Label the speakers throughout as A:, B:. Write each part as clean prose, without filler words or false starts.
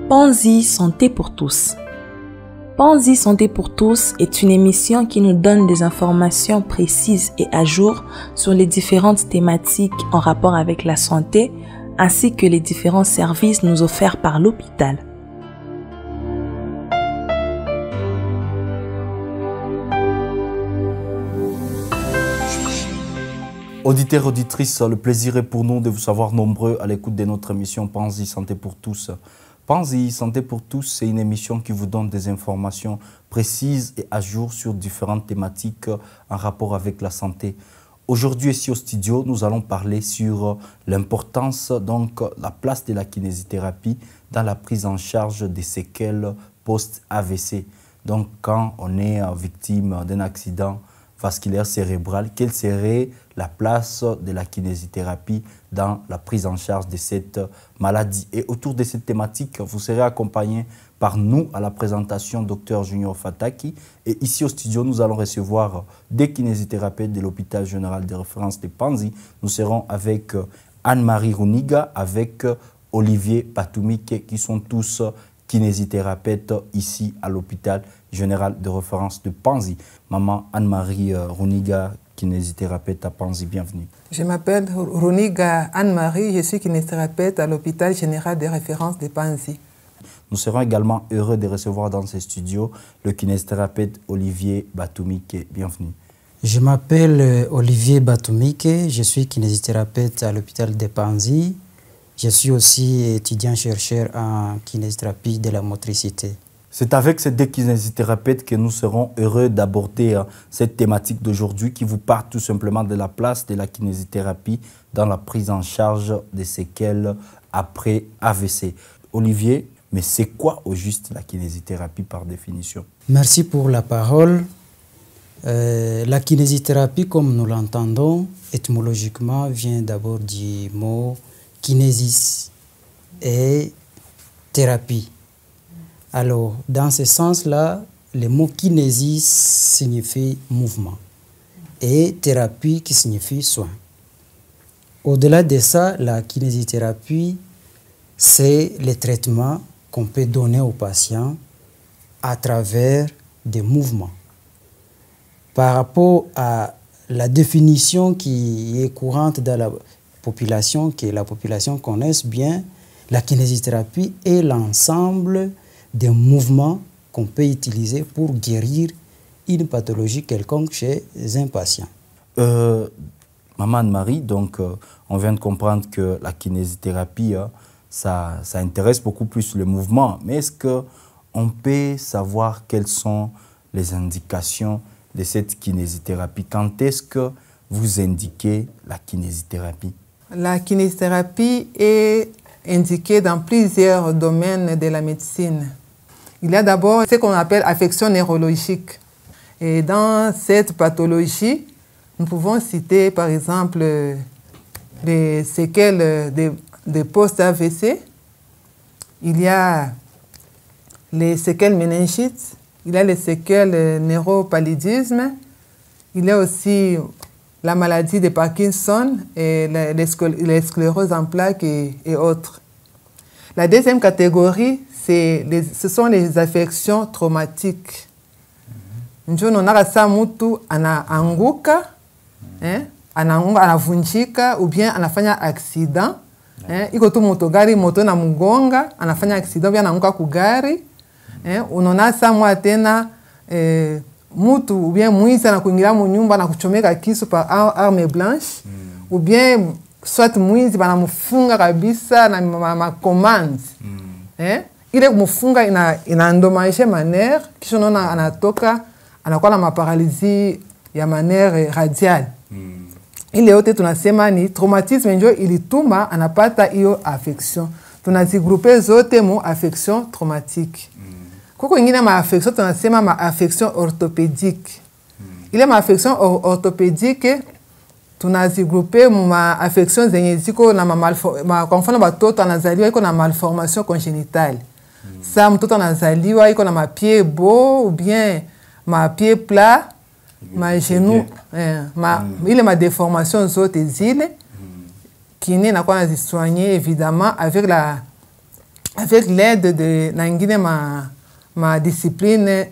A: Panzi Santé pour tous. Panzi Santé pour tous est une émission qui nous donne des informations précises et à jour sur les différentes thématiques en rapport avec la santé, ainsi que les différents services nous offerts par l'hôpital.
B: Auditeurs, auditrices, le plaisir est pour nous de vous savoir nombreux à l'écoute de notre émission Panzi Santé pour tous. Panzi Santé pour tous, c'est une émission qui vous donne des informations précises et à jour sur différentes thématiques en rapport avec la santé. Aujourd'hui, ici au studio, nous allons parler sur l'importance, donc la place de la kinésithérapie dans la prise en charge des séquelles post-AVC. Donc, quand on est victime d'un accident vasculaire cérébral, quelle serait la place de la kinésithérapie dans la prise en charge de cette maladie? Et autour de cette thématique, vous serez accompagné par nous à la présentation Dr Junior Fataki. Et ici au studio, nous allons recevoir des kinésithérapeutes de l'hôpital général de référence de Panzi. Nous serons avec Anne-Marie Runiga, avec Olivier Batumike, qui sont tous kinésithérapeute ici à l'hôpital général de référence de Panzi. Maman Anne-Marie Runiga, kinésithérapeute à Panzi, bienvenue.
C: Je m'appelle Runiga Anne-Marie, je suis kinésithérapeute à l'hôpital général de référence de Panzi.
B: Nous serons également heureux de recevoir dans ces studios le kinésithérapeute Olivier Batumike, bienvenue.
D: Je m'appelle Olivier Batumike, je suis kinésithérapeute à l'hôpital de Panzi. Je suis aussi étudiant-chercheur en kinésithérapie de la motricité.
B: C'est avec ces deux kinésithérapeutes que nous serons heureux d'aborder cette thématique d'aujourd'hui qui vous parle tout simplement de la place de la kinésithérapie dans la prise en charge des séquelles après AVC. Olivier, mais c'est quoi au juste la kinésithérapie par définition?
D: Merci pour la parole. La kinésithérapie, comme nous l'entendons, étymologiquement, vient d'abord du mot kinésis et thérapie. Alors, dans ce sens-là, le mot kinésis signifie mouvement et thérapie qui signifie soin. Au-delà de ça, la kinésithérapie, c'est le traitement qu'on peut donner aux patients à travers des mouvements. Par rapport à la définition qui est courante dans la population, que la population connaisse bien, la kinésithérapie est l'ensemble des mouvements qu'on peut utiliser pour guérir une pathologie quelconque chez un patient.
B: Maman Anne-Marie, donc on vient de comprendre que la kinésithérapie, ça intéresse beaucoup plus le mouvement. Mais est-ce qu'on peut savoir quelles sont les indications de cette kinésithérapie? Quand est-ce que vous indiquez la kinésithérapie?
C: La kinésithérapie est indiquée dans plusieurs domaines de la médecine. Il y a d'abord ce qu'on appelle affection neurologique. Et dans cette pathologie, nous pouvons citer par exemple les séquelles de post-AVC. Il y a les séquelles méningites, il y a les séquelles neuropaludisme, il y a aussi la maladie de Parkinson et les scléroses en plaques et autres. La deuxième catégorie, ce sont les affections traumatiques. Njo nonaka sa mutu anaanguka, anavunjika ou bien anafanya accident. Iko tu motogari moto na mugonga, anafanya accident bien anaanguka kugari. Unaona sa mwa tena mutu ou bien mwizi anakuingilia mu nyumba na kuchomeka kisu par arme blanche ou bien soit mwizi banamufunga kabisa na makomandi. Ile kumufunga inaendommage manere kisha unaona anatoka anakuwa na maparalysie ya manere radiale. Ile yote tunasema ni traumatisme njo ilituma anapata hiyo affection. Tunazigroupe zote mu affection traumatique. Kuko ingine ma affection tunasema ma affection orthopédique. Ile ma affection orthopédique tunazigroupe mu ma affection zenye ziko na kwa mfano batoto anazaliwa iko na malformation congénitale. Sa mtoto anazaliwa iko na mapied beau ou bien mapied plat, ma genou, ile ma déformation zote zile kiné na kwa nazisoigner évidemment avec avec l'aide de n'ingine ma discipline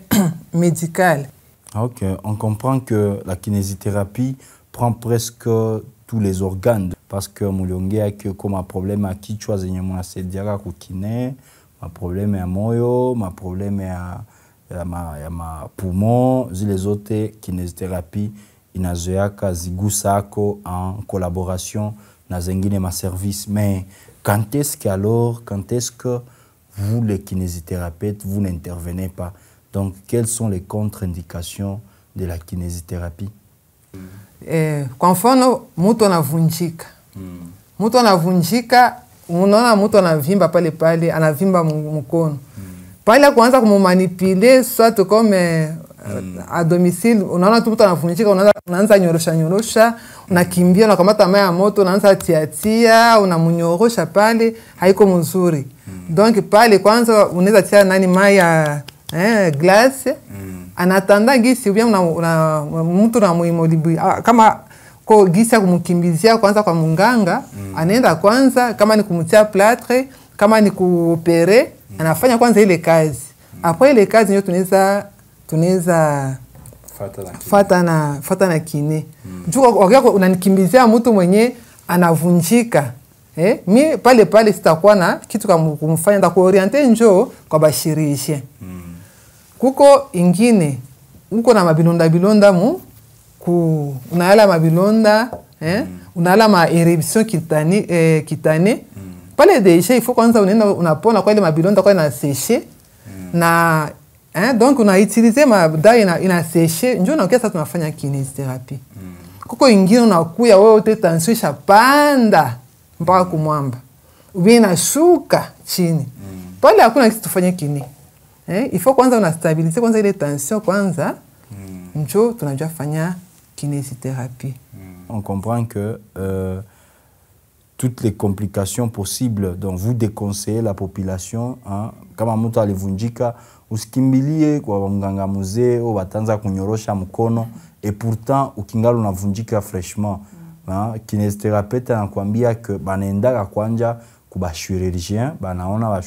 C: médicale.
B: Ok, on comprend que la kinésithérapie prend presque tous les organes parce que mulonge a que comme un problème à kichwa zenye muna sediaka kukine, ma problème à moyo, ma problème à ma poumon, zile zote kinésithérapie inazoeaka zigusako en collaboration na zengine ma service. Mais quand est-ce que vous les kinésithérapeutes vous n'intervenez pas? Donc quelles sont les contre-indications de la kinésithérapie?
C: Kwa mfano mtu anavunjika. Mtu anavunjika, unaona mtu anavimba pale anavimba mkono. Pale kuanza kummanipule soit comme à domicile, unaona tu mtu anavunjika, unaanza nyorosha, unakimbia, unakamata maji ya moto, unaanza tiatia, unamunyorosha pale, haiko mzuri. Donc pale kwanza unaweza tia maji ya glace, anatanda gisi ubia mtu na muimolibi kama ko gisi ya kumukimbizia kwanza kwa munganga, anaenda kwanza kama ni kumutia plâtre, kama ni kuopere, anafanya kwanza ile kazi. Après ile kazi ndio tunaweza fata na kine. Juu unanikimbizia mtu mwenye anavunjika. Mi pale sitakuwa na kitu kama kumfanya, ndakuoriente njoo kwa bashirishie. Kuko ingine, uko na mabilonda unayala mabilonda, unayala ma éruption kitane. Pale deja il faut kwanza unapona kwa ile mabilonda kwa na sécher. Na donc on a utilisé ma dawa ina séché, njoo na kesa tunafanya kinésithérapie. Kuko ingine unakuya wewe te tension shapanda mpaka kumwamba. Ubie na shuka chini. Pale hakuna kitu tufanye kini. Il faut kwanza unastabiliser kwanza ile tension kwanza. Njoo tunajua fanya kinésithérapie.
B: On comprend que toutes les complications possibles dont vous déconseillez la population, kama mtu alivunjika usikimbilie kwa mganga mzee au watanza kunyorosha mkono et pourtant ukingali unavunjika fraîchement. Kinésithérapeute anakuambia que banaendaka kwanja kuba chirurgien, banaona ba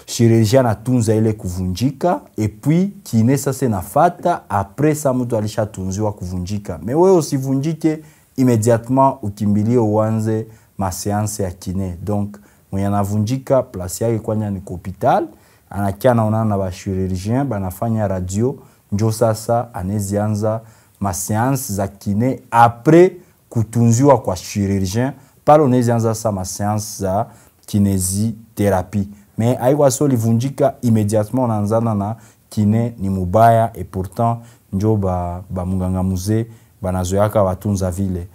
B: chirurgien atunza ile kuvunjika et puis kine sasa nafata après ça mtu alishatunziwa kuvunjika. Mais wewe usivunjike immédiatement ukimbilie uanze ma séance ya kine. Donc mwenye anavunjika place yake kwanja ni hospital, anakia naona na ba chirurgien banafanya radio, njo sasa anezianza ma séance za kine après kutunziwa kwa chirurgien, pale unezianza sa ma séance za kinésithérapie. Mais aigwa so livunjika immédiatement unaanzana na kine ni mubaya et pourtant njo ba munganga muzee banazoyaka watunza vile.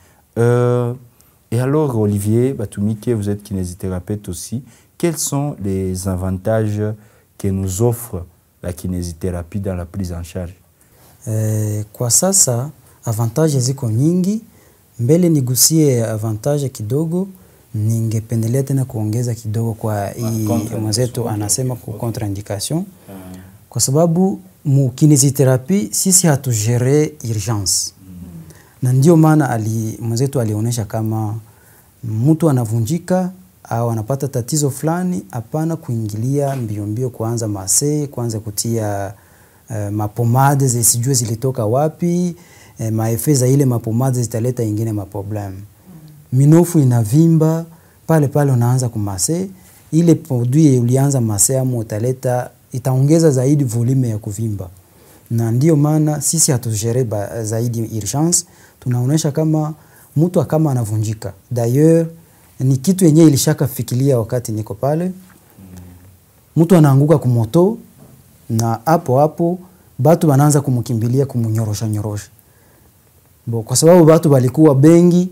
B: Et alors Olivier Batumike, vous êtes kinésithérapeute aussi. Quels sont les avantages que nous offre la kinésithérapie dans la prise en charge?
D: Kwa sasa avantage ziko nyingi. Mbele nigusie avantage kidogo, ningependelea tena kuongeza kidogo kwa hii mwenzetu anasema ku contre-indication. Kwa sababu mu kinésithérapie sisi hatugere urgence. Na ndio maana mwenzetu alionyesha kama mtu anavunjika au anapata tatizo fulani, hapana kuingilia mbio kuanza mase, kuanza kutia mapomade zisijue zilitoka wapi, maeffe za ile mapomade zitaleta ingine maproblem. Minofu inavimba, pale unaanza kumase, ile produit ulianza mase amu utaleta, itaongeza zaidi volume ya kuvimba. Na ndio maana sisi hatugere zaidi urgence, tunaonesha kama mtu kama anavunjika. D'ailleurs ni kitu yenye ilishaka fikiria wakati niko pale. Mtu anaanguka kumoto na hapo batu wanaanza kumkimbilia kumunyorosha. Kwa sababu batu walikuwa bengi,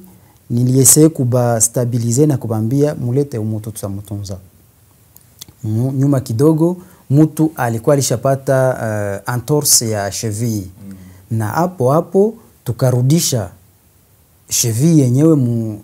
D: niliesee kubastabilize na kubambia mulete umutu tutamutunza. Nyuma kidogo mtu alikuwa alishapata entorse ya cheville. Na hapo tukarudisha cheville yenyewe mu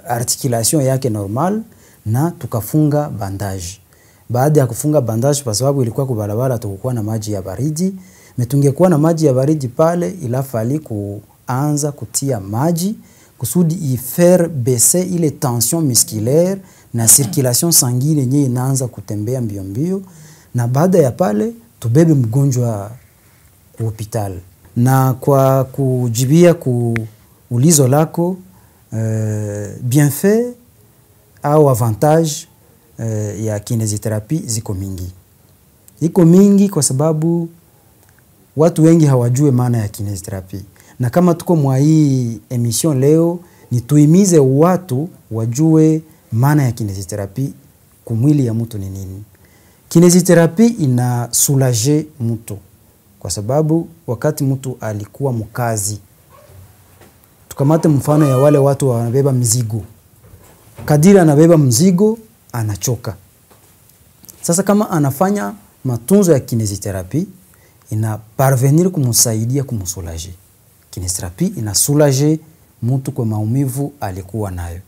D: articulation yake normal na tukafunga bandage. Baada ya kufunga bandage, kwa sababu ilikuwa kubarabara tukikuwa na maji ya baridi, metungekuwa na maji ya baridi pale, ilafali kuanza kutia maji kusudi ifaire baisser ile tension musculaire na circulation sanguine yenye inaanza kutembea mbio mbio, na baada ya pale tubebe mgonjwa ku hospitali. Na kwa kujibia ku ulizo lako, bienfait au avantage ya kinesiotherapie ziko mingi. Iko mingi kwa sababu watu wengi hawajue maana ya kinesiotherapie. Na kama tuko mwa hii emission leo, ni tuimize watu wajue maana ya kinesiotherapie kumwili ya mtu ni nini. Kinesiotherapie ina soulager mtu kwa sababu wakati mtu alikuwa mkazi, tukamate mfano ya wale watu wanabeba mzigo. Kadiri anabeba mzigo, anachoka. Sasa kama anafanya matunzo ya kinesiotherapie, ina parvenir kumsaidia kumsoulager. Kinesiotherapie ina soulager mtu kwa maumivu alikuwa nayo.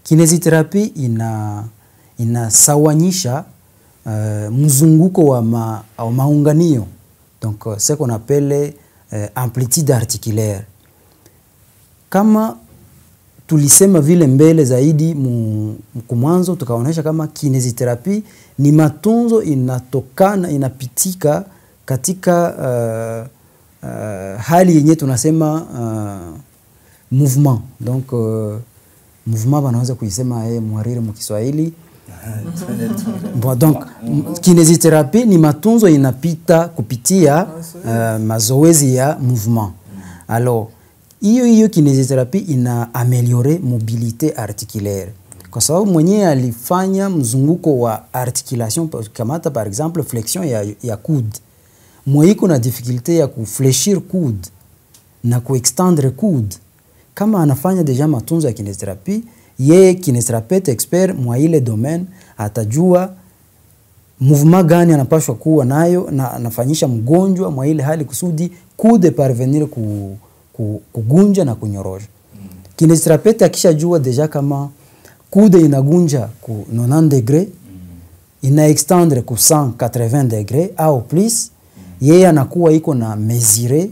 D: Kinesiotherapie inasawanyisha mzunguko wa maunganio. Donc ce qu'on appelle amplitude articulaire. Kama tulisema vile mbele zaidi mwanzo, tukaonesha kama kinesiotherapie ni matunzo inapitika katika hali yenye tunasema mouvement. Donc mouvement wanaweza kuisema mwariri mu Kiswahili. Bon, donc kinesiotherapie ni matunzo inapita kupitia mazoezi ya mouvement. Alors hiyo kinesiotherapie ina ameliore mobilité articulaire. Kwa sababu mwenyewe alifanya mzunguko wa articulation, kamata par exemple flexion ya coude. Mweiko na difficulté ya kufleshir coude na kuextendre coude. Kama anafanya deja matunzo ya kinesiotherapie, yeye kinesiotherapeuta expert mwa ile domaine atajua mouvement gani anapaswa kuwa nayo na anafanyisha mgonjwa mwa ile hali kusudi coude parvenir kugunja na kunyorosha. Kinesiotherapeuta akishajua deja kama coude inagunja ku 90 degré, ina extendre ku 180 degré au plus, yeye anakuwa iko na mesurer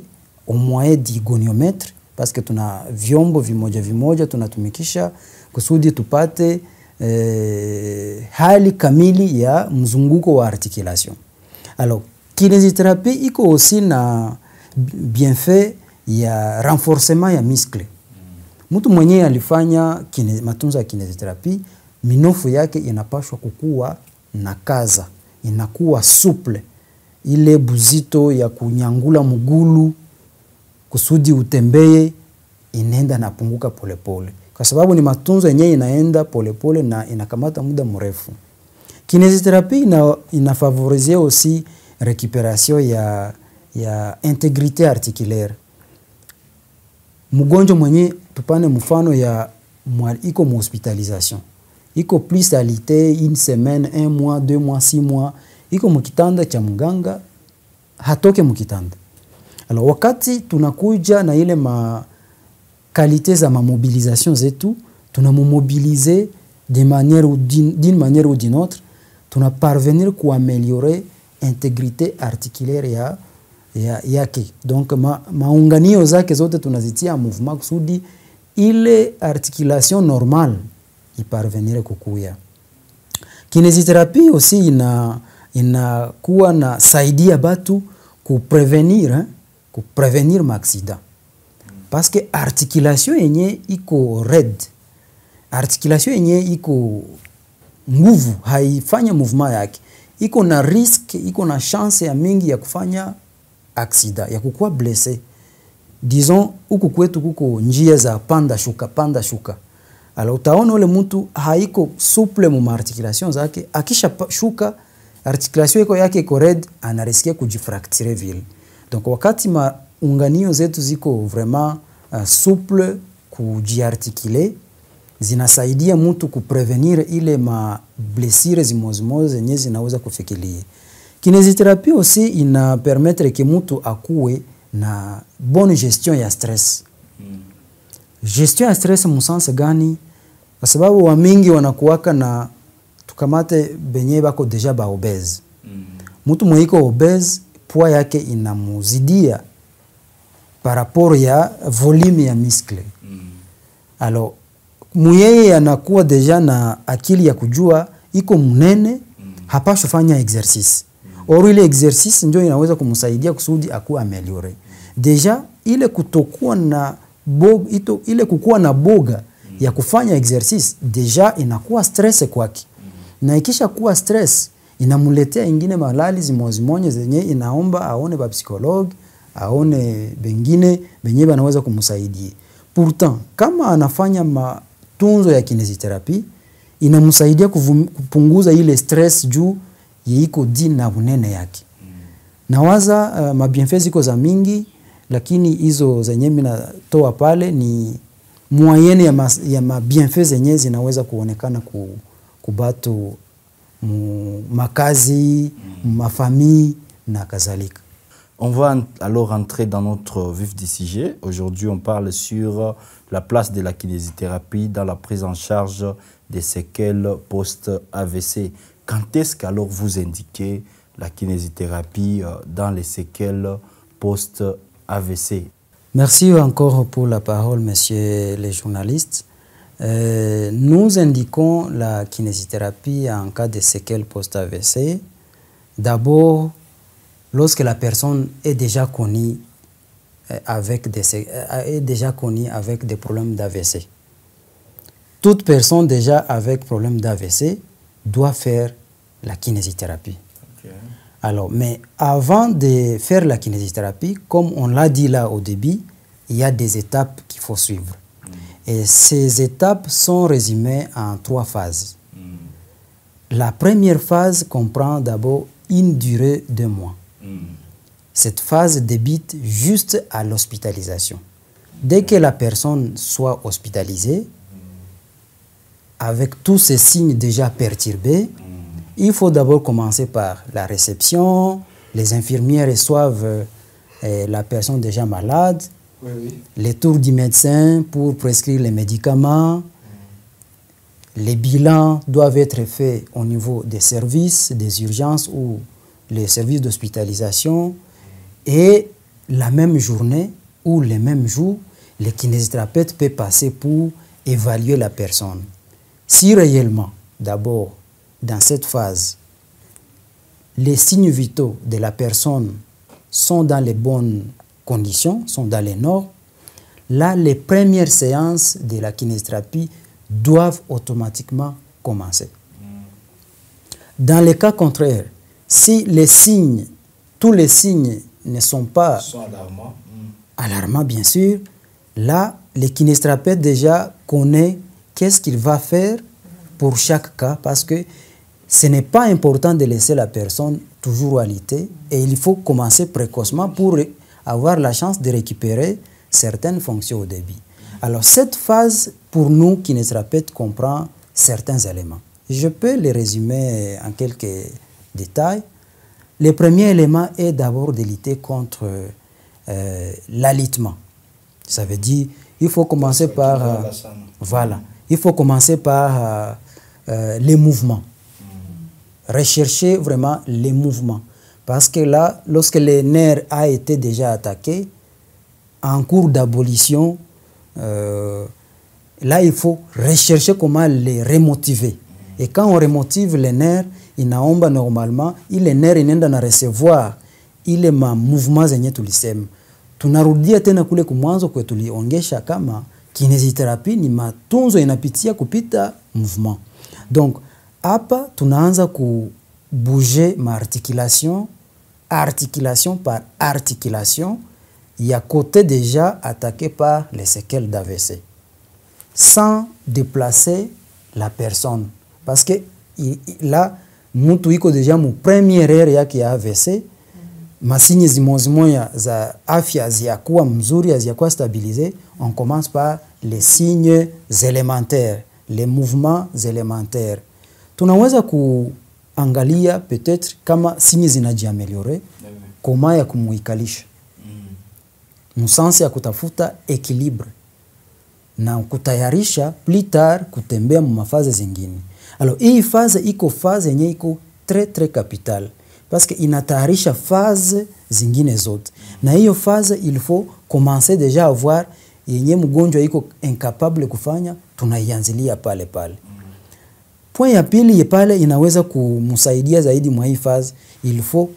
D: au moyen du goniomètre, parce que tuna vyombo vimoja tunatumikisha kusudi tupate hali kamili ya mzunguko wa articulation. Alors kinesiotherapie iko aussi na bienfait ya renforcement ya muscle. Mtu mwenyewe alifanya matunzo ya kinesiotherapie, minofu yake inapashwa kukua na kaza, inakuwa souple. Ile buzito ya kunyangula mgulu kusudi utembee inaenda napunguka polepole. Kwa sababu ni matunzo yenyewe inaenda polepole na inakamata muda mrefu. Kinesiotherapie inafavoriser aussi récupération ya intégrité articulaire. Mgonjwa mwenye tupane mfano ya iko mu hospitalisation, iko plus alité une semaine, 1 mois, 2 mois, 6 mois, iko mkitanda cha mganga, hatoke mkitanda. Alors wakati tunakuja na ile qualité za mobilisation zetu, tunamobiliser d'une manière ou d'une autre, tuna parvenir ku améliorer intégrité articulaire yake. Donc maunganio zake zote tunazitia mouvement kusudi ile articulation normale iparvenir kukuya. Kinesiotherapie aussi inakuwa na saidia batu kuprevenir accident. Parce que articulation yenye iko red, articulation yenye iko nguvu haifanya mouvement yake, iko na risque, iko na chance ya mingi ya kufanya accident, ya kukua blessé. Disons huku kwetu kuko njia za panda shuka. Alors utaona ule mtu haiko souple mu articulation zake, akisha shuka articulation yake iko red, anariskia kujifracturer vile. Donc wakati maunganio zetu ziko vraiment souple kujiarticuler, zinasaidia mtu kuprevenir ile ma blessure zimozi zenye zinaweza kufikilia. Kinesiotherapie aussi ina permettre que mtu akuwe na bonne gestion ya stress. Gestion ya stress musanse gani? Kwa sababu wa mingi wanakuwaka na tukamate benye bako deja ba obese. Mtu mweiko obese, poids yake inamuzidia par rapport ya volume ya muscle. Alors muyeye anakuwa deja na akili ya kujua iko mnene, hapashi fanya exercice. Or ile exercice ndio inaweza kumsaidia kusudi akuwe ameliore. Deja ile kutokuwa na ile kukuwa na boga ya kufanya exercice deja inakuwa stress kwake. Na ikisha kuwa stress inamuletea ingine malali zimozimonye zenye inaomba aone ba psikologi, aone bengine benye banaweza kumsaidia. Pourtant kama anafanya matunzo ya kinesiotherapy inamsaidia kupunguza ile stress juu yiko di na unene yake. Nawaza mabienfaits ziko za mingi, lakini hizo zenye mimi natoa pale ni moyenne ya mabienfaits zenye zinaweza kuonekana kubatu makazi, mafamille na kadhalika.
B: On va alors entrer dans notre vif du sujet. Aujourd'hui, on parle sur la place de la kinésithérapie dans la prise en charge des séquelles post-AVC. Quand est-ce qu'alors vous indiquez la kinésithérapie dans les séquelles post-AVC?
D: Merci encore pour la parole, messieurs les journalistes. Nous indiquons la kinésithérapie en cas de séquelles post-AVC. D'abord, lorsque la personne est déjà connue avec des problèmes d'AVC. Toute personne déjà avec problème d'AVC doit faire la kinésithérapie. Okay. Alors, mais avant de faire la kinésithérapie, comme on l'a dit là au début, il y a des étapes qu'il faut suivre. Et ces étapes sont résumées en 3 phases. La première phase comprend d'abord une durée de 2 mois. Cette phase débute juste à l'hospitalisation. Dès que la personne soit hospitalisée, avec tous ces signes déjà perturbés, il faut d'abord commencer par la réception. Les infirmières reçoivent la personne déjà malade. Les tours du médecin pour prescrire les médicaments. Les bilans doivent être faits au niveau des services, des urgences ou les services d'hospitalisation. Et la même journée ou les mêmes jours, le kinésithérapeute peut passer pour évaluer la personne. Si réellement, d'abord, dans cette phase, les signes vitaux de la personne sont dans les bonnes conditions, sont dans les normes, là, les premières séances de la kinésithérapie doivent automatiquement commencer. Dans les cas contraires, si les signes, tous les signes ne sont pas alarmants, bien sûr, là, le kinésithérapeute déjà connaît qu'est-ce qu'il va faire pour chaque cas, parce que ce n'est pas important de laisser la personne toujours alitée, et il faut commencer précocement pour avoir la chance de récupérer certaines fonctions au début. Alors cette phase, pour nous, kinésithérapeutes, comprend certains éléments. Je peux les résumer en quelques détails. Le premier élément est d'abord de lutter contre l'alitement. Ça veut dire il faut commencer par il faut commencer par les mouvements. Rechercher vraiment les mouvements. Parce que là, lorsque le nerf a été déjà attaqué, en cours d'abolition, là, il faut rechercher comment les remotiver. Et quand on remotive les nerfs, inaomba normalement, ile nerf inaenda na recevoir ile mouvement zenye tulisema. Tunarudia tena kule kumwanzo kwa tuliongesha kama kinésithérapie ni matunzo inapitia kupita mouvement. Donc, hapa tunaanza bouger ma articulation, articulation par articulation, y a côté déjà attaqué par les séquelles d'AVC, sans déplacer la personne. Parce que là, mtu iko déjà mu première heure yake ya AVC, masinye zimoya za afya ziyakuwa mzuri, ziyakuwa stabilisé, on commence par les signes élémentaires, les mouvements élémentaires. Tunaweza kuangalia peut-être kama signes zinajiameliore, koma ya kumuikalisha. Musansi ya kutafuta équilibre na kutayarisha plus tard kutembea mu mafaze zingine. Alors hii phase iko phase yenye iko très capitale parce que inatayarisha phase zingine zote. Na hiyo phase il faut commencer déjà à avoir yenye mgonjwa iko incapable kufanya, tunaianzilia pale pale. Point ya pili pale inaweza kumsaidia zaidi mwa hii phase, il faut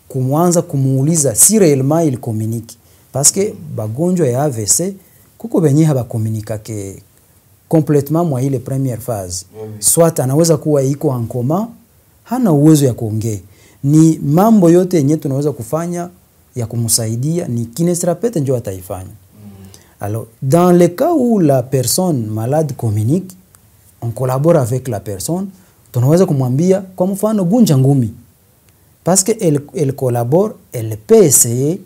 D: kumwanza kumuuliza si réellement il communique, parce que bagonjwa ya AVC kuko benye haba communique complètement mwa ile première phase. Soit anaweza kuwa iko en coma, hana uwezo ya kuongea. Ni mambo yote yenye tunaweza kufanya ya kumsaidia, ni kinésithérapeute ndio ataifanya. Alors, dans le cas où la personne malade communique, on collabore avec la personne, tunaweza kumwambia kwa mfano gunja ngumi. Parce que elle collabore, elle peut essayer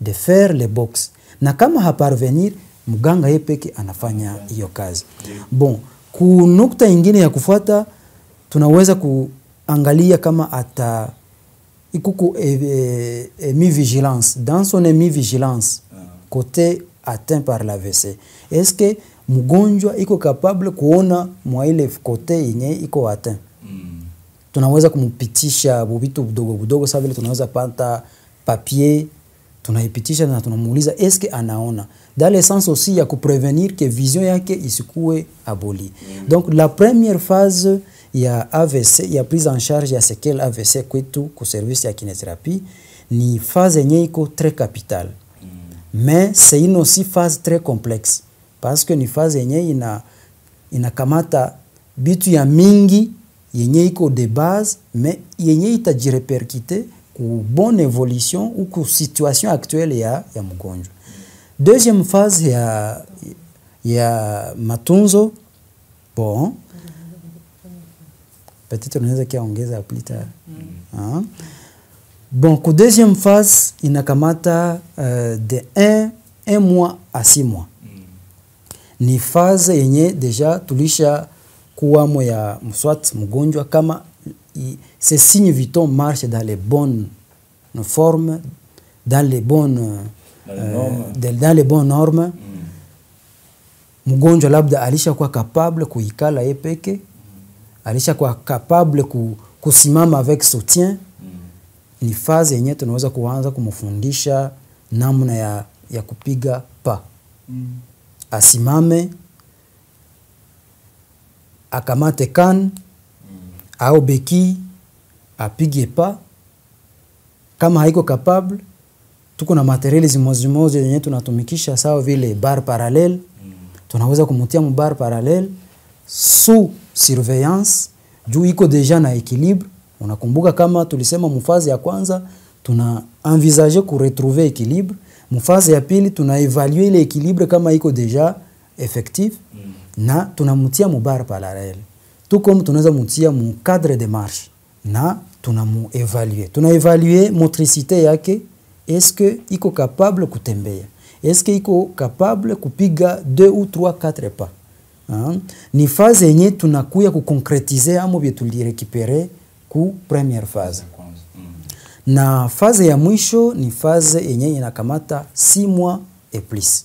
D: de faire les box. Na kama haparvenir, mganga yeye peke anafanya hiyo kazi. Bon, ku nukta ingine ya kufuata, tunaweza kuangalia kama ata ikuku hémi-vigilance. Dans son hémi-vigilance, côté atteint par l'AVC, est-ce que mgonjwa iko capable kuona mwa ile kote yenye iko atteint? Tunaweza kumupitisha vitu vidogo vidogo, sawa vile tunaweza pata papier, tunaipitisha na tunamuuliza est-ce que anaona, dans le sens aussi ya kuprevenir que vision yake isikue aboli. Donc la première phase ya AVC, ya prise en charge ya séquelles AVC kwetu ku service ya kinésithérapie, ni phase yenye iko très capitale. Mais c'est une aussi phase très complexe, parce que ni phase yenye inakamata bitu ya mingi yenye iko de base, mais yenye itajirepercute ku bonne évolution ou ku situation actuelle ya mgonjwa. Deuxième phase ya matunzo, bon, peut-être unaweza kiongeza plus tard. Bon, ku deuxième phase inakamata de 1 mois à 6 mois. Ni phase yenye deja tulisha kuwamo ya mswat mgonjwa kama ces signes vitaux marchent dans les bonnes formes, dans les bonnes normes. Mgonjwa labda alisha kuwa capable kuikala yeye peke, alisha kuwa capable kusimama avec soutien. Ni phase yenye tunaweza kuanza kumfundisha namna ya kupiga pa. Asimame, akamate kan au beki, apige pa. Kama haiko capable, tuko na materiali zimozi yenye tunatumikisha sawa vile bar parallèle. Tunaweza kumutia mu bar parallèle sous surveillance, juu iko deja na équilibre. Unakumbuka kama tulisema mfazi ya kwanza tuna envisager ku retrouver équilibre, mfazi ya pili tuna évaluer ile équilibre kama iko deja effectif, na tunamutia mu bar parallèle. Tout comme tunaweza mutia mu cadre de marche na tunamu évaluer. Tuna évaluer motricité yake, est-ce que iko capable kutembea, est-ce que iko capable kupiga 2 ou 3 4 pas. Ni phase yenye tunakuya ku concrétiser amo bie tulirécupérer ku première phase. Na phase ya mwisho ni phase yenye inakamata 6 mois et plus.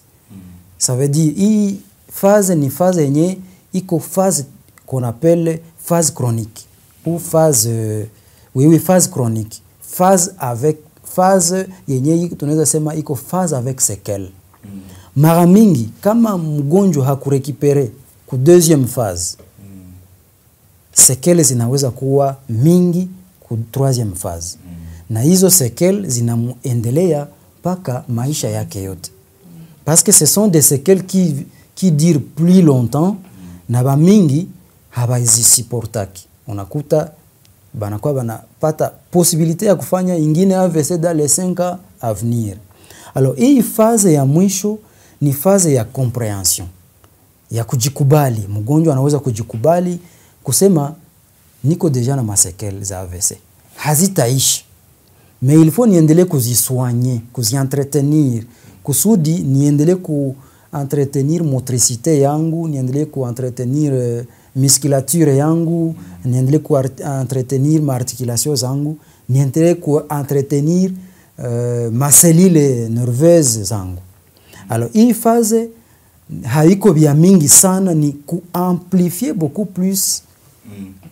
D: Ça veut dire hii phase ni phase yenye iko phase qu'on appelle phase chronique ou phase phase chronique, phase yenye tunaweza sema iko phase avec séquelles. Mara mingi kama mgonjwa hakurekipere ku deuxième phase, séquelles zinaweza kuwa mingi ku troisième phase. Na hizo séquelles zinamuendelea paka maisha yake yote. Parce que ce sont des séquelles qui durent plus longtemps, na ba mingi habazisupportaki. Unakuta banakuwa banapata possibilité ya kufanya ingine AVC dans les 5 ans à venir. Alors hii phase ya mwisho ni phase ya compréhension, ya kujikubali. Mgonjwa anaweza kujikubali kusema niko deja na masekele za AVC, hazitaishi, mais il faut niendelee kuzisoigner, kuzientretenir, kusudi niendelee entretenir motricité yangu, niendelee entretenir musculature yangu, niendelee entretenir ma articulation zangu, niendelee entretenir ma cellule nerveuse zangu. Alors hii phase haiko bia mingi sana, ni amplifier beaucoup plus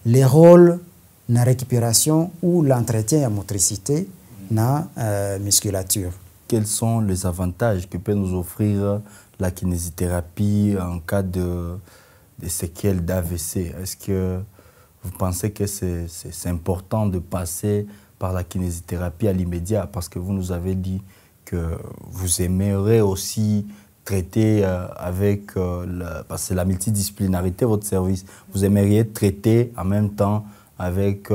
D: les rôles na récupération ou l'entretien ya motricité na musculature.
B: Quels sont les avantages que peut nous offrir la kinésithérapie en cas de séquelles d'AVC? Est-ce que vous pensez que c'est important de passer par la kinésithérapie à l'immédiat? Parce que vous nous avez dit que vous aimeriez aussi traiter avec, parce que c'est la multidisciplinarité, votre service, vous aimeriez traiter en même temps avec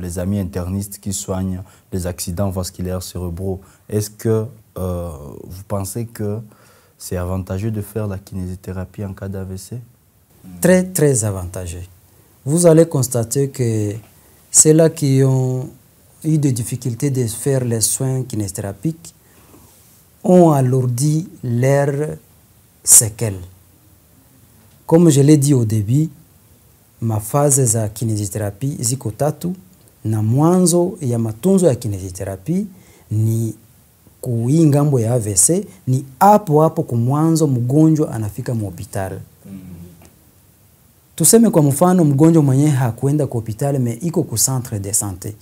B: les amis internistes qui soignent les accidents vasculaires cérébraux. Est-ce que vous pensez que c'est avantageux de faire la kinésithérapie en cas d'AVC?
D: Très, très avantageux. Vous allez constater que ceux-là qui ont eu des difficultés de faire les soins kinésithérapiques ont alourdi leurs séquelles. Comme je l'ai dit au début, ma phase za kinésithérapie ziko tatu, na mwanzo ya matunzo ya kinésithérapie ni kui ngambo ya AVC, ni hapo kumwanzo mgonjwa anafika hospitali. Tuseme kwa mfano mgonjwa mwenye hakuenda kwa hospitali me iko ku centre de santé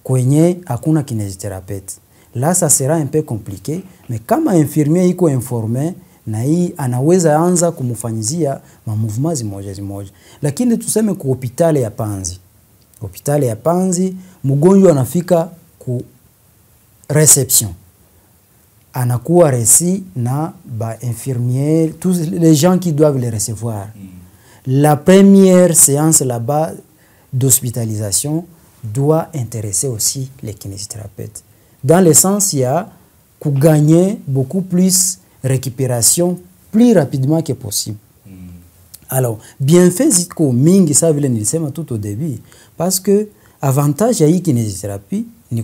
D: kwenye hakuna kinésithérapeute. Là ça sera un peu compliqué, mais kama infirmier iko informé na hii anaweza anza kumfanyizia mouvement zimoja. Lakini tuseme kwa hospitali ya Panzi. Hospitali ya Panzi mgonjwa anafika ku réception. Anakuwa reçu na ba infirmiers, tous les gens qui doivent les recevoir. La première séance là-bas d'hospitalisation doit intéresser aussi les kinésithérapeutes. Dans le sens, il y a pour gagner beaucoup plus récupération plus rapidement que possible. Alors, bienfait ziko mingi ça vile nilisema tout au début, parce que avantage ya hii kinésithérapie ni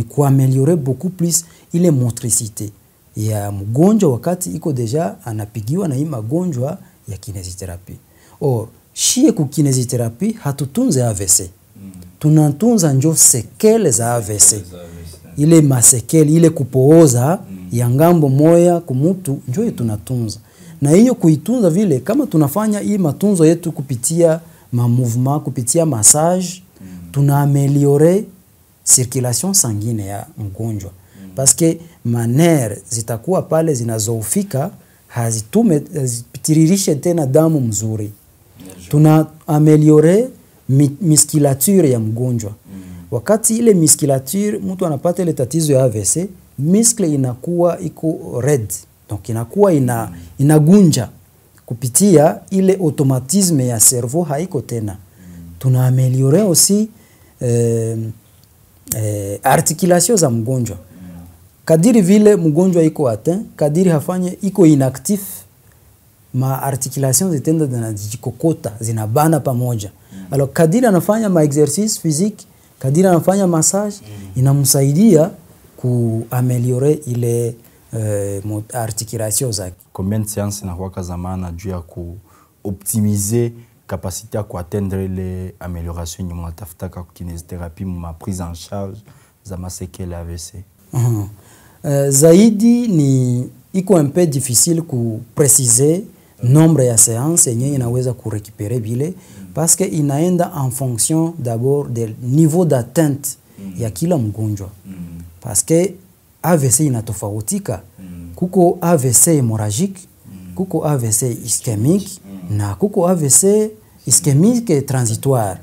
D: kuaméliorer beaucoup plus ile motricité ya mgonjwa wakati iko deja anapigiwa na hii magonjwa ya kinésithérapie. Or, shie ku kinésithérapie hatutunze AVC. Tunatunza njo sekele za AVC. Ile masekele, ile kupooza ya ngambo moya kumutu njo tunatunza. Na hiyo kuitunza vile kama tunafanya hii matunzo yetu kupitia mouvement, kupitia massage, tunaaméliorer circulation sanguine ya mgonjwa. Parce que manere zitakuwa pale zinazoufika hazitiririshe tena damu mzuri. Tunaaméliorer musculature ya mgonjwa. Wakati ile musculature mtu anapata ile tatizo ya AVC, muscle inakuwa iko red. Donc inakuwa inagunja kupitia ile automatisme ya cerveau haiko tena. Tunaaméliorer aussi articulation za mgonjwa. Kadiri vile mgonjwa iko atteint, kadiri hafanye iko inactif, ma articulation zitenda zinajikokota, zinabana pamoja. Alors kadiri anafanya ma exercice physique, kadiri anafanya massage, inamsaidia kuaméliorer ile articulation zake.
B: Combien de séances inakuwa zamana juu ya kuoptimiser capacité à atteindre les améliorations ni mnatafuta kwa kinésithérapie ma prise en charge za masekele AVC?
D: Zaidi ni iko un peu difficile ku préciser nombre ya séances yenye inaweza ku récupérer bile parce que inaenda en fonction d'abord du niveau d'atteinte ya kila mgonjwa. Parce que AVC inatofautika. Kuko AVC hémorragique, kuko AVC ischémique na kuko AVC ischémique transitoire.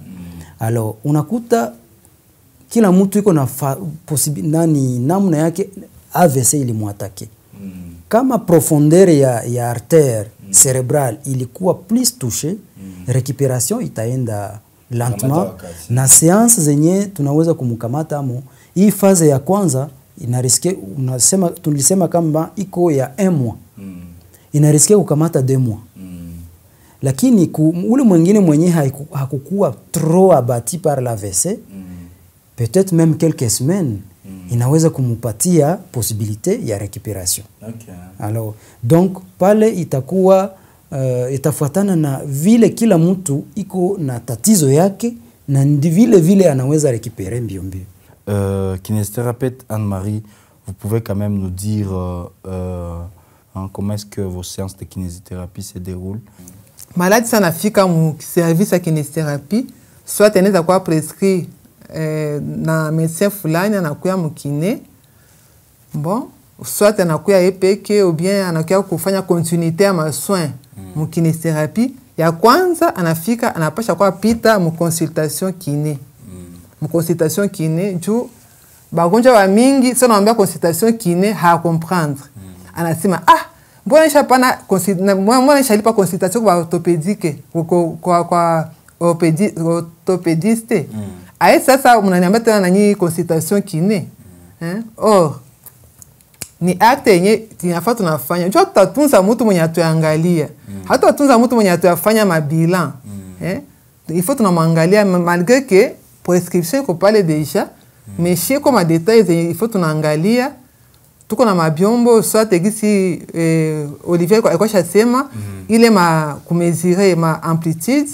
D: Alors unakuta kila mtu iko na namna yake AVC ilimwatake. Kama profondeur ya artère cérébrale ilikuwa plus touchée, récupération itaenda lentement na séance zenye tunaweza kumkamata amo. Hii phase ya kwanza inariske, tulisema kama iko ya 1 mois. Inariske kukamata 2 mois. Lakini ule mwingine mwenye hakukuwa trop abattu par l'AVC, peut-être même quelques semaines, inaweza kumupatia possibilité ya récupération.
B: Okay.
D: Alors, donc pale itakuwa itafuatana na vile kila mtu iko na tatizo yake na vile anaweza récupérer mbio.
B: Kinésithérapeute Anne-Marie, vous pouvez quand même nous dire comment est-ce que vos séances de kinésithérapie se déroulent?
C: Maladi sana fika mu service ya kinésithérapie, soit anaweza kuwa prescrit na médecin fulani anakuya mkine. Bon, soit anakuya epeke ou bien anakuya kufanya continuité ya masoin mu kinésithérapie, ya kwanza anafika anapasha kwa pita mu consultation kiné. Mu consultation kiné juu bagonjwa wa mingi sio naambia consultation kiné ha comprendre. Anasema mbona nishalipa consultation kwa orthopédique kwa orthopédiste. Sasa mnaniambia tena nanyi consultation kiné. Or ni acte yenye tinafaa tunafanya. Njoo tutatunza mtu mwenye atuangalia. Hata tutunza mtu mwenye atuafanya mabilan. Il faut tunamwangalia malgré que prescription iko pale deja, mais chez comme détails il faut tunaangalia. Tuko na mabiombo soit egisi Olivier alikuwa shasema ile kumezire ma amplitude.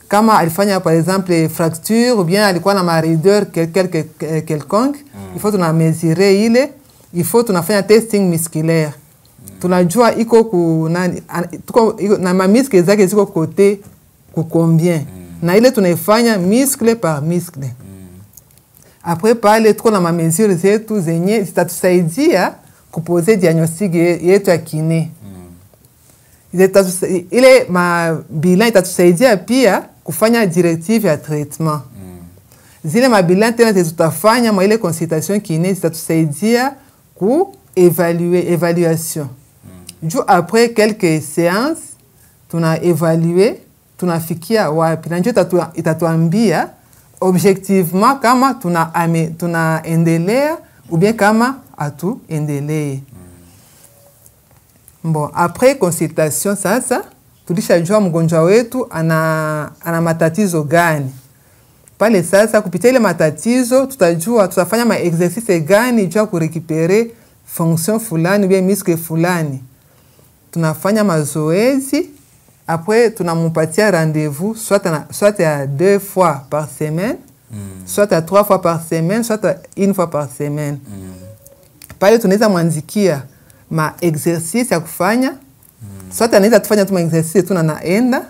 C: Kama alifanya par exemple fracture ou bien alikuwa na ma raideur quelconque, il faut tuna mesurer ile. Il faut tunafanya testing musculaire. Tunajua iko na mamiskle zake ziko kote ku combien. Na ile tunaifanya muscle par muscle. Après pale tuko na mesure zetu zenye zitatusaidia kupoze diagnostic yetu ya kiné. Ile bilan itatusaidia pia kufanya directive ya traitement. Zile mabilan tena tutafanya mwa ile consultation kiné zitatusaidia ku évaluation. Juu après quelques séances tuna évaluer, tunafikia wapi. Na njoo itatuambia objectivement kama tunaendelea ou bien kama hatuendelee. Bon, après consultation sasa tulishajua mgonjwa wetu ana matatizo gani. Pale sasa kupitia ile matatizo tutajua tutafanya ma exercice gani juu ya kurekipere fonction fulani bien muscle fulani. Tunafanya mazoezi, après tunamupatia rendez-vous soit à 2 fois par semaine, soit à 3 fois par semaine, soit à 1 fois par semaine. Pale tunaweza mwandikia ma exercice ya kufanya, soit anaweza tufanya tu ma exercice tu na naenda,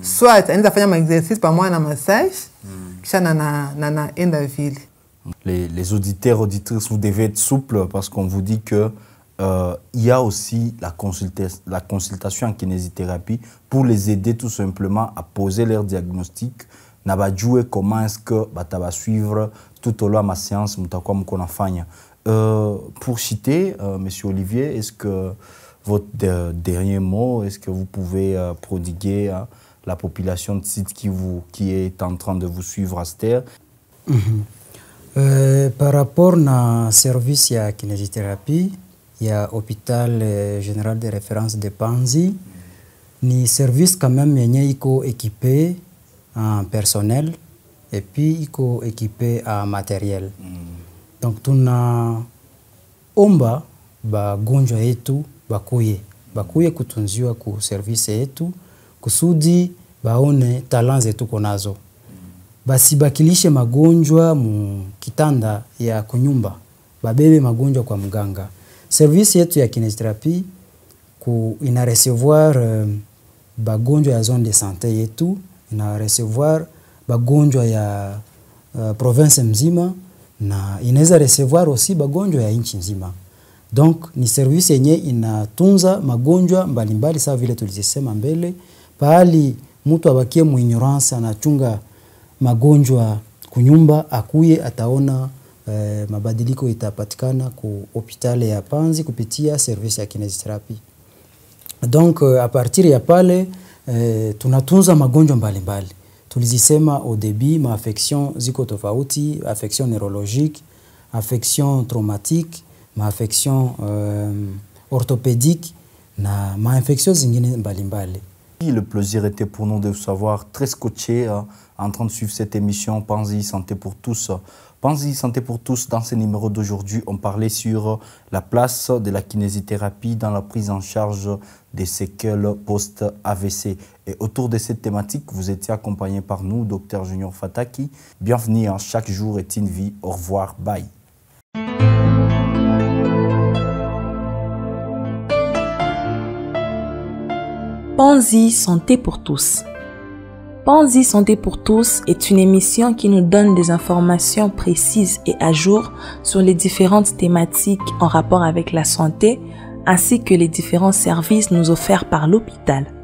C: soit anaweza fanya ma exercice pamoja na massage, kisha naenda vile.
B: Les auditeurs, auditrices, vous devez être souples parce qu'on vous dit que il y a aussi la consultation en kinésithérapie pour les aider tout simplement à poser leur diagnostic. Na ba jouer comment est-ce que tu vas suivre tout au long de ma séance mutakuwa mko nafanya. Pour citer, Monsieur Olivier, est-ce que votre dernier mot, est-ce que vous pouvez prodiguer à la population de site qui est en train de vous suivre à cette heure?
D: Par rapport à service ya kinésithérapie, il y a hôpital général de référence de Panzi, ni service quand même yenye iko équipé en personnel et puis iko équipé en matériel. Donc tuna omba bagonjwa yetu bakuye kutunziwa ku service yetu kusudi baone talent zetu konazo. Basibakilishe magonjwa mu kitanda ya kunyumba, babebe magonjwa kwa mganga. Service yetu ya kinésithérapie ina recevoir bagonjwa ya zone de santé yetu, ina recevoir bagonjwa ya province mzima na inaweza recevoir aussi bagonjwa ya nchi nzima. Donc ni service yenye inatunza magonjwa mbalimbali sawa vile tulisema mbele, pahali mtu abakie mu ignorance anachunga magonjwa kunyumba akuye ataona mabadiliko itapatikana ku hospitali ya Panzi kupitia service ya kinésithérapie. Donc à partir ya pale tunatunza magonjwa mbalimbali. Tulizisema au début ma affection ziko tofauti, affection neurologique, affection traumatique, ma affection orthopédique na ma infection zingine mbalimbali.
B: Le plaisir était pour nous de vous savoir très scotché en train de suivre cette émission Panzi Santé pour tous. Panzi Santé pour tous, dans ce numéro d'aujourd'hui, on parlait sur la place de la kinésithérapie dans la prise en charge des séquelles post-AVC. Et autour de cette thématique, vous étiez accompagné par nous, Dr Junior Fataki. Bienvenue, chaque jour est une vie. Au revoir, bye.
A: Panzi Santé pour tous. Pense-y Santé pour tous est une émission qui nous donne des informations précises et à jour sur les différentes thématiques en rapport avec la santé, ainsi que les différents services nous offerts par l'hôpital.